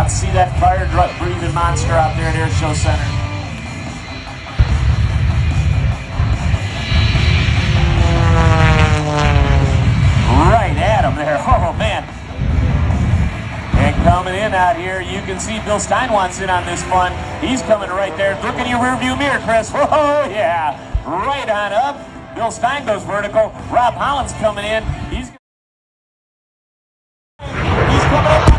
to see that fire-breathing monster out there at Air Show Center. Right at him there. Oh, man. And coming in out here, you can see Bill Stein wants in on this fun. He's coming right there. Look in your rearview mirror, Chris. Oh, yeah. Right on up. Bill Stein goes vertical. Rob Holland's coming in. He's coming up.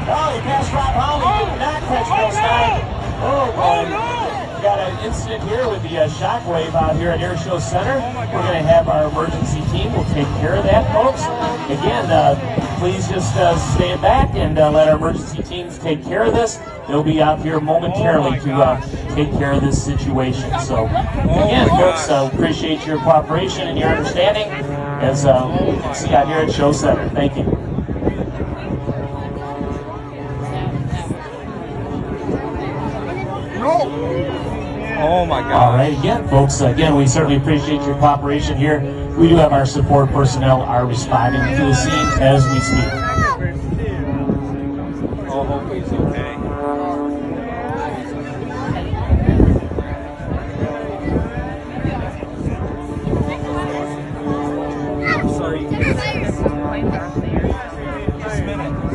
Oh, he passed Rob Holland. He did not catch Bill Stein. Oh, boy. Got an incident here with the Shockwave out here at Air Show Center. We're going to have our emergency team. We'll take care of that, folks. Again, please just stand back and let our emergency teams take care of this. They'll be out here momentarily to take care of this situation. So, again, folks, appreciate your cooperation and your understanding as we see out here at Show Center. Thank you. Oh my God. All right, again, folks, again, we certainly appreciate your cooperation here. We do have our support personnel are responding to the scene as we speak. Oh, hopefully he's okay. Sorry.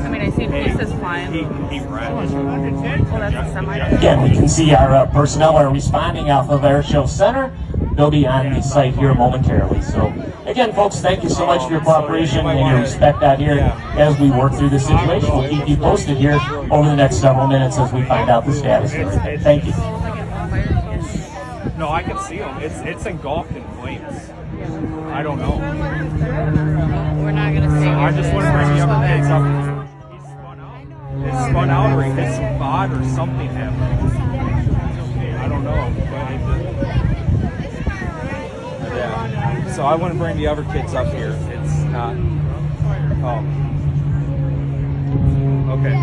I mean, I see pieces flying. He ran. Well, that's a semi. Again, we can see our personnel are responding off of Air Show Center. They'll be on the site here momentarily. So, again, folks, thank you so much for your cooperation and your respect out here as we work through this situation. We'll keep you posted here over the next several minutes as we find out the status of everything. Thank you. No, I can see him. It's engulfed in flames. I don't know. We're not going to see. I just want to bring the other kids up. He spun out. It spun out or he hit some bod or something happened. I don't know. Yeah. So I want to bring the other kids up here. It's not. Oh. Okay.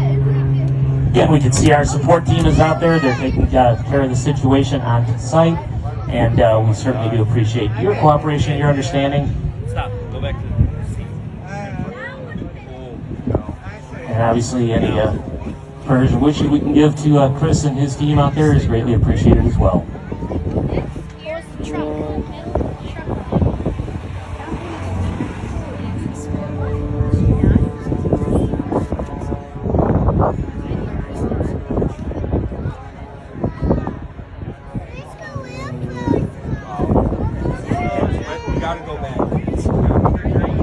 Again, we can see our support team is out there. They're taking care of the situation on the site. And we certainly do appreciate your cooperation and your understanding. Stop. Go back to the seat. And obviously any prayers or wishes we can give to Chris and his team out there is greatly appreciated as well. Here's the truck.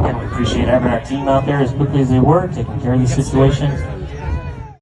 And we appreciate having our team out there as quickly as they were, taking care of the situation.